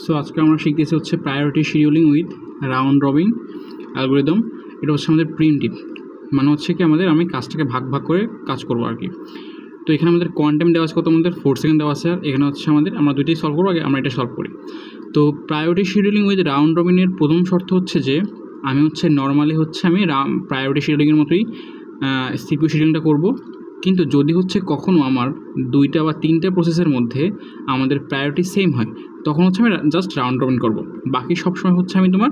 So আজকে আমরা শিখতেছি হচ্ছে priority scheduling with round robin algorithm. এটা হচ্ছে আমাদের প্রিমিটিভ, মানে হচ্ছে কি আমি কাজটাকে ভাগ ভাগ করে কাজ করবো আর কি। তো এখানে আমাদের কোয়ান্টাম দেওয়া আছে কত, আমাদের 4 সেকেন্ড দেওয়া আছে। আর এখানে হচ্ছে আমরা দুইটাই সলভ করবো, আগে আমরা এটা সলভ করি। তো প্রায়োরিটি শিডিউলিং উইথ রাউন্ড রবিনের প্রথম শর্ত হচ্ছে যে আমি নর্মালি আমি প্রায়োরিটি শিডিউলিংয়ের মতোই সিপিইউ শিডিউলিংটা করব। কিন্তু যদি কখনও আমার 2টা বা 3টে প্রসেসের মধ্যে আমাদের প্রায়োরিটি সেম হয়, তখন আমি জাস্ট রাউন্ড রবিন করব। বাকি সবসময় আমি তোমার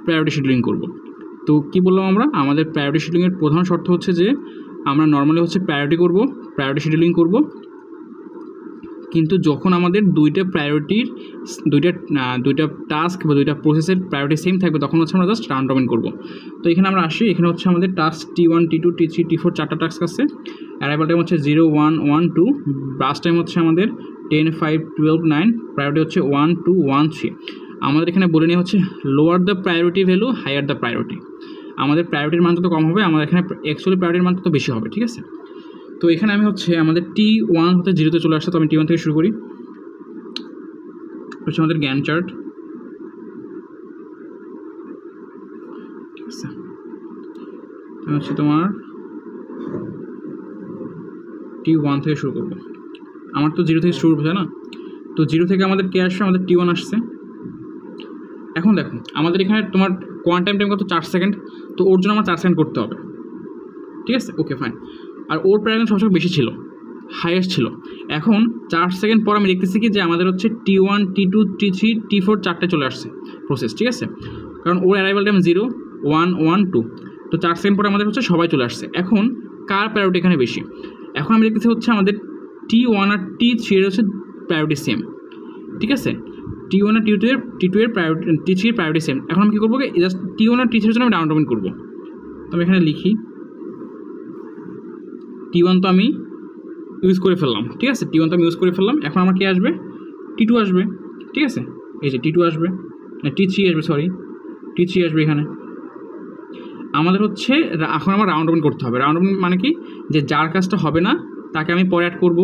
প্রায়োরিটি শিডিউলিং করব। তো কি বললাম, আমাদের প্রায়োরিটি শিডিউলিংয়ের প্রধান শর্ত হচ্ছে যে আমরা নর্মালি প্রায়োরিটি শিডিউলিং করব। কিন্তু যখন আমাদের দুইটা টাস্ক বা দুইটা প্রসেসের প্রায়োরিটি সেম থাকবে, তখন আমরা জাস্ট রাউন্ড রবিন করব। তো এখানে আমরা আসি, এখানে আমাদের task T1 T2 T3 T4 4টা টাস্ক আছে। অ্যারাইভাল টাইম 0 1 1 2, ব্রাস টাইম আমাদের 10 5 12 9, প্রায়োরিটি 1 2 1 3। আমাদের এখানে বলে নিয়ে lower the priority value higher the priority. আমাদের প্রায়োরিটির মান তত কম হবে, আমাদের এখানে অ্যাকচুয়ালি প্রায়োরিটির মান তত বেশি হবে, ঠিক আছে। তো এখানে আমি আমাদের T1 0-তে চলে আসছে। তো আমি T1 থেকে শুরু করি। আমাদের জ্ঞান চার্ট, ঠিক আছে। তোমার T1 থেকে শুরু করবো। আমার তো 0 থেকে শুরু হচ্ছে না, তো 0 থেকে আমাদের কে আসছে, আমাদের T1 আসছে। এখন দেখো আমাদের এখানে তোমার কোয়ান্টাম টাইম কত, 4 সেকেন্ড। তো ওর জন্য আমার 4 সেকেন্ড করতে হবে, ঠিক আছে, ওকে ফাইন। আর ওর প্রায়োরিটি সবসময় বেশি ছিল, হাইয়েস্ট ছিল। এখন 4 সেকেন্ড পর আমি দেখতেছি কি যে আমাদের T1 T2 T3 T4 4টে চলে আসছে প্রসেস, ঠিক আছে। কারণ ওর অ্যারাইভাল টাইম 0 1 1 2। তো 4 সেকেন্ড পরে আমাদের সবাই চলে আসছে। এখন কার প্রায়োরিটি এখানে বেশি? এখন আমি দেখতেছি আমাদের T1 আর T3 এর প্রায়োরিটি সেম, ঠিক আছে। T1 আর T2 এর প্রায়োরিটি, T3 এর প্রায়োরিটি সেম। এখন আমি কী করবো, জাস্ট T1 আর T3 এর জন্য আমি রাউন্ড রবিন করবো। তো আমি এখানে লিখি T1 তো আমি ইউজ করে ফেললাম, ঠিক আছে। T1 তো আমি ইউজ করে ফেললাম। এখন আমার কে আসবে, T2 আসবে, ঠিক আছে। এই যে T2 আসবে, T3 আসবে, T3 আসবে। এখানে আমাদের এখন আমার রাউন্ড রবিন করতে হবে। রাউন্ড রবিন মানে কি, যে যার কাজটা হবে না তাকে আমি পরে অ্যাড করব,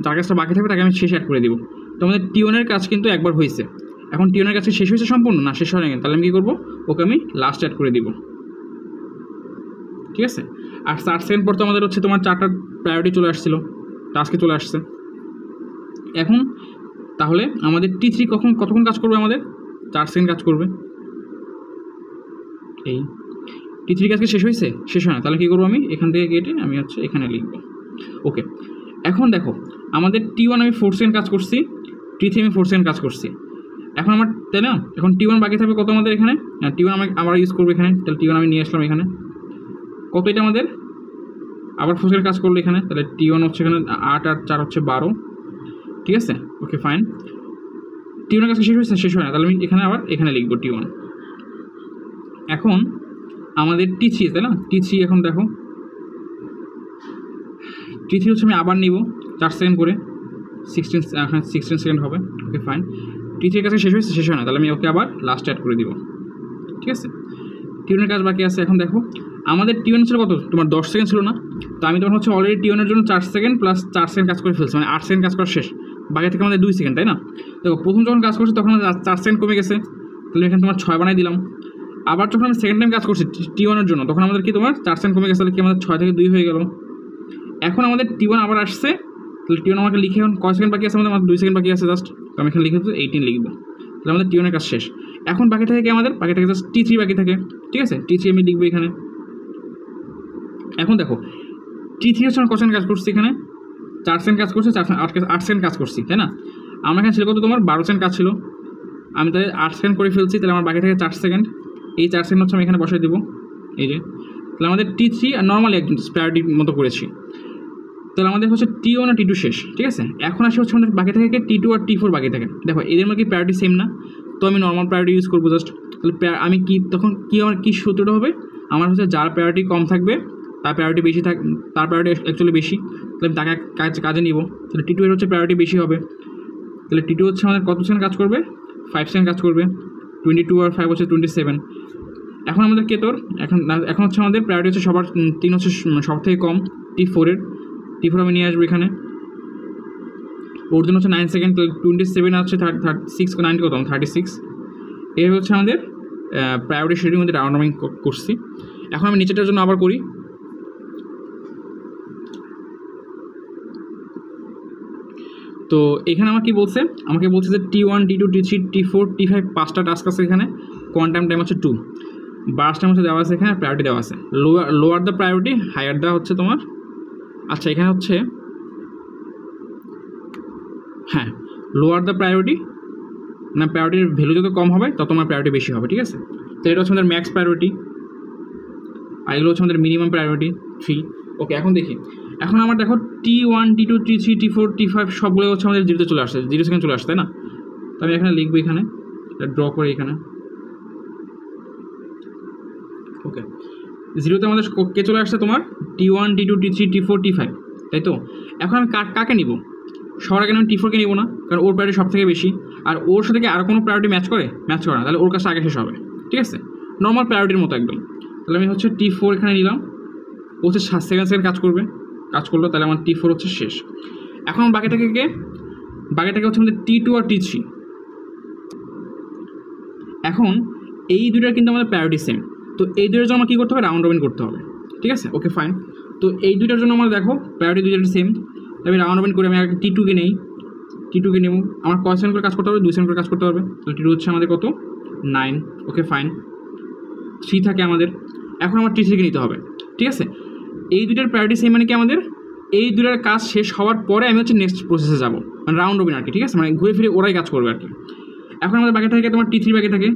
যার কাজটা বাকি থাকবে তাকে আমি শেষে অ্যাড করে দিব। তো আমাদের T1 এর কাজ কিন্তু একবার হয়েছে। এখন T1 এর কাজ শেষ হয়েছে সম্পূর্ণ না, শেষ হয় না, তাহলে আমি কী করবো, ওকে আমি লাস্ট অ্যাড করে দিব, ঠিক আছে। আর 4 সেকেন্ড পর তো আমাদের তোমার 4টা প্রায়োরিটি চলে আসছিলো, টাস্কে চলে আসছে। এখন তাহলে আমাদের T3 কতক্ষণ কাজ করবে, আমাদের 4 সেকেন্ড কাজ করবে। এই T3 কাজকে শেষ হয়েছে, শেষ হয় না, তাহলে কী করবো, আমি এখান থেকে কেটে আমি এখানে লিখবো, ওকে। এখন দেখো আমাদের T1 আমি 4 সেকেন্ড কাজ করছি, T3 আমি 4 সেকেন্ড কাজ করছি। এখন আমার, তাই না, এখন T1 বাকি থাকবে কত আমাদের এখানে, T1 আমি আবার ইউজ করবো এখানে। তাহলে T1 আমি নিয়ে আসলাম এখানে, কত এটা আমাদের আবার 4 সেকেন্ড কাজ করলো এখানে। তাহলে T1 এখানে 8 আর 4 12, ঠিক আছে, ওকে ফাইন। T1 এর কাছে শেষ হয়েছে, শেষ হয় না, তাহলে আমি এখানে লিখবো T1। এখন আমাদের T3, তাই না, T3 এখন দেখো T3 আমি আবার নিব 4 সেকেন্ড করে, 16 সেকেন্ড হবে, ওকে ফাইন। T3 এর কাছে শেষ হয়েছে, শেষ হয় না, তাহলে আমি ওকে আবার লাস্ট অ্যাড করে দিব, ঠিক আছে। T1 এর কাজ বাকি আছে। এখন দেখো আমাদের T1 ছিল কত, তোমার 10 সেকেন্ড ছিল না। তো আমি তোমার অলরেডি T1 এর জন্য 4 সেকেন্ড প্লাস 4 সেকেন্ড কাজ করে ফেলছি, মানে 8 সেকেন্ড কাজ করা শেষ। বাকি থেকে আমাদের 2 সেকেন্ড, তাই না। দেখো প্রথম যখন কাজ করছি তখন 4 সেকেন্ড কমে গেছে, তাহলে এখানে তোমার 6 বানাই দিলাম। আবার যখন আমি সেকেন্ড টাইম কাজ করছি T1 এর জন্য, তখন আমাদের কি তোমার 4 সেকেন্ড কমে গেছে, তাহলে কি আমাদের 6 থেকে 2 হয়ে গেল। এখন আমাদের T1 আবার আসছে, তাহলে T1 আমাকে লিখে এখন কয় সেকেন্ড বাকি আছে, আমাদের 2 সেকেন্ড বাকি আছে জাস্ট। তো আমি এখানে লিখে 18 লিখবো, তাহলে আমাদের T1 এর কাজ শেষ। এখন বাকি থাকে বাকি থাকে জাস্ট T3 বাকি থাকে, ঠিক আছে। T3 আমি লিখবো এখানে। এখন দেখো T3 কত সেকেন্ড কাজ করছি, এখানে 4 সেকেন্ড কাজ করছে, 8 সেকেন্ড কাজ করছি, তাই না। আমার এখানে ছিল কত, তোমার 12 সেকেন্ড কাজ ছিল। আমি তাহলে 8 সেকেন্ড করে ফেলছি, তাহলে আমার বাকি থাকে 4 সেকেন্ড। এই 4 সেকেন্ড আমি এখানে বসাই দেবো, এই যে। তাহলে আমাদের T3 আর নর্মালি একদম প্রায়োরিটির মতো করেছি। তাহলে আমাদের T1 আর T2 শেষ, ঠিক আছে। এখন আসে আমাদের বাকি থাকে T2 আর T4 বাকি থাকে। দেখো এদের মধ্যে প্রায়োরিটি সেম না, তো আমি নর্মাল প্রায়োরিটি ইউজ করবো জাস্ট। তাহলে আমি তখন আমার কী সূত্রটা হবে, আমার যার প্রায়োরিটি কম থাকবে তার প্রায়োরিটি বেশি তার প্রায়োরিটি অ্যাকচুয়ালি বেশি, তাহলে আমি তাকে কাজে নিব। তাহলে T2 এর প্রায়োরিটি বেশি হবে। তাহলে T2 আমাদের কত সেকেন্ড কাজ করবে, 5 সেকেন্ড কাজ করবে। 22 আর 5 27। এখন আমাদের এখন আমাদের প্রায়োরিটি সবার 3 সব থেকে কম T4 আমি নিয়ে আসবো এখানে, ওর জন্য হচ্ছে 9 সেকেন্ড, 27 হচ্ছে 36, 9 কত 36। এই হচ্ছে আমাদের প্রায়োরিটি শিডিউলিং মধ্যে রাউন্ড রবিন করছি। এখন আমি নিচেটার জন্য আবার করি। তো এখানে আমার কি বলছে, আমাকে বলছে যে T1 T2 T3 T4 T5 5টা টাস্ক আছে এখানে, কোয়ান্টাম টাইম হচ্ছে 2, বার্স টাইম হচ্ছে দেওয়া আছে, এখানে প্রায়োরিটি দেওয়া আছে, lower the priority higher the হচ্ছে তোমার, আচ্ছা এখানে হচ্ছে হ্যাঁ লোয়ার দ্য প্রায়োরিটি, মানে প্রায়োরিটির ভ্যালু যত কম হবে তত তোমার প্রায়োরিটি বেশি হবে, ঠিক আছে। তো এটা হচ্ছে আমাদের ম্যাক্স প্রায়োরিটি, আর এগুলো হচ্ছে আমাদের মিনিমাম প্রায়োরিটি 3। ওকে, এখন দেখি, এখন আমার দেখো T1 T2 T3 T4 T5 সবগুলো হচ্ছে আমাদের 0তে চলে আসছে, 0 সেকেন্ড চলে আসছে, তাই না। তো আমি এখানে লিখবো, এখানে ড্র করে এখানে, ওকে 0তে আমাদের কে চলে আসছে তোমার T1 T2 T3 T4 T5, তাই তো। এখন আমি কাকে নিব, সবার আগে আমি T4কে নিব না, কারণ ওর প্রায়োরিটি সব থেকে বেশি, আর ওর সাথে কি আরও কোনো প্রায়োরিটি ম্যাচ করে না, তাহলে ওর কাছে আগে শেষ হবে, ঠিক আছে, নর্মাল প্রায়োরিটির মতো একদম। তাহলে আমি হচ্ছে T4 এখানে নিলাম, ও হচ্ছে 7 সেকেন্ড কাজ করলো, তাহলে আমার T4 হচ্ছে শেষ। এখন বাকিটাকে হচ্ছে আমাদের T2 আর T3। এখন এই দুইটার কিন্তু আমাদের প্রায়োরিটি সেম, তো এই দুইটার জন্য আমার কী করতে হবে, রাউন্ড রবিন করতে হবে, ঠিক আছে। ওকে ফাইন, তো এই দুইটার জন্য আমার দেখো প্রায়োরিটি দুইটার সেম, আমি রাউন্ড রবিন করে আমি আগে T2কে নেই, T2কে নেব, আমার কয় সেকেন্ড করে কাজ করতে হবে, 2 সেকেন্ড করে কাজ করতে হবে, তাহলে T2 হচ্ছে আমাদের কত 9। ওকে ফাইন, 3 থাকে আমাদের। এখন আমার T3কে নিতে হবে, ঠিক আছে। এই দুইটার প্রায়োরিটি সেম, মানে কি আমাদের এই দুইটার কাজ শেষ হওয়ার পরে আমি হচ্ছে নেক্সট প্রসেসে যাবো, মানে রাউন্ড রবিন আর কি, ঠিক আছে, মানে ঘুরে ফিরে ওরাই কাজ করবে আর কি। এখন আমাদের বাকি থাকে তোমার T3 বাকি থাকে,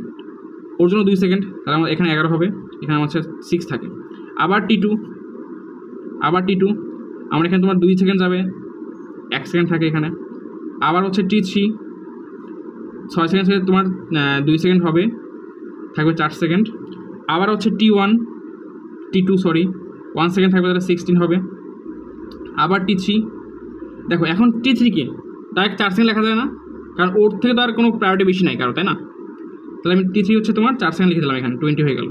ওর জন্য 2 সেকেন্ড, তাহলে আমার এখানে 11 হবে, এখানে আমার হচ্ছে 6 থাকে। আবার T2 আমার এখানে তোমার 2 সেকেন্ড যাবে, 1 সেকেন্ড থাকে এখানে। আবার হচ্ছে T3 6 সেকেন্ড থেকে তোমার 2 সেকেন্ড হবে, থাকবে 4 সেকেন্ড। আবার হচ্ছে T2 1 সেকেন্ড থাকবে, তাহলে 16 হবে। আবার T3, দেখো এখন T3কে ডাইরেক্ট 4 সেকেন্ড লেখা যায় না, কারণ ওর থেকে তো আর কোনো প্রায়োরিটি বেশি নাই কারো, তাই না। তাহলে আমি T3 হচ্ছে তোমার 4 সেকেন্ড লিখে দিলাম, এখানে 20 হয়ে গেল।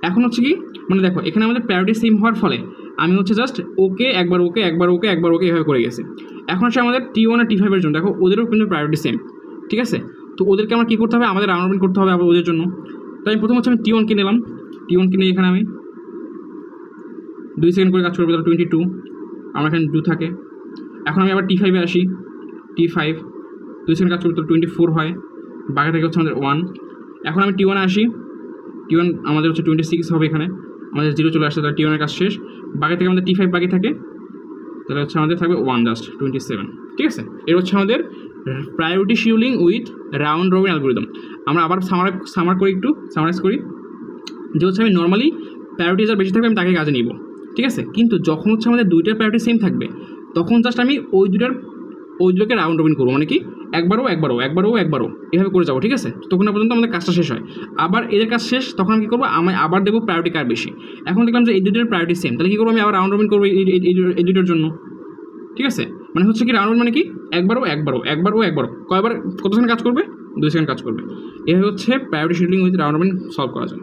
এখন হচ্ছে কি, মানে দেখো এখানে আমাদের প্রায়োরিটি সেম হওয়ার ফলে আমি হচ্ছে জাস্ট ওকে একবার এভাবে করে গেছি। এখন হচ্ছে আমাদের T1 আর T5 এর জন্য দেখো ওদেরও কিন্তু প্রায়োরিটি সেম, ঠিক আছে। তো ওদেরকে আমার কী করতে হবে, আমাদের রাউন্ড রবিন করতে হবে আবার ওদের জন্য। তাই প্রথম হচ্ছে আমি T1কে নিলাম, T1কে নিয়ে এখানে আমি 2 সেকেন্ড করে কাজ করবো, তাহলে 22, আমার এখানে 2 থাকে। এখন আমি আবার T5-এ আসি, T5 2 সেকেন্ড কাজ করবো, তো 24 হয়, বাকি থেকে হচ্ছে আমাদের 1। এখন আমি T1-এ আসি, T1 আমাদের হচ্ছে 26 হবে, এখানে আমাদের 0 চলে আসছে, তাহলে T1-এর কাজ শেষ। বাকি থেকে আমাদের T5 বাকি থাকে, তাহলে হচ্ছে আমাদের থাকবে 1 জাস্ট 27, ঠিক আছে। এর হচ্ছে আমাদের priority scheduling with round robin algorithm. আমরা আবার সামারাইজ করি যে হচ্ছে আমি নর্মালি প্রায়োরিটি যার বেশি থাকবে আমি তাকে কাজে নিব, ঠিক আছে। কিন্তু যখন হচ্ছে আমাদের দুইটার প্রায়োরিটি সেম থাকবে তখন জাস্ট আমি ওই দুটোকে রাউন্ড রবিন করবো, মানে কি একবারও এভাবে করে যাবো, ঠিক আছে। তখন পর্যন্ত আমাদের কাজটা শেষ হয়। আবার এদের কাজ শেষ, তখন আমি কী করবো, আমি আবার দেবো প্রায়োরিটি কার বেশি। এখন দেখলাম যে এই দুটোর প্রায়োরিটি সেম, তাহলে কী করবো, আমি আবার রাউন্ড রবিন করবো এই দুটোর জন্য, ঠিক আছে। মানে হচ্ছে কি রাউন্ড রবিন মানে কি একবারও কয়বার কত সেকেন্ড কাজ করবে, 2 সেকেন্ড কাজ করবে। এভাবে হচ্ছে priority scheduling with round robin solve করা যায়।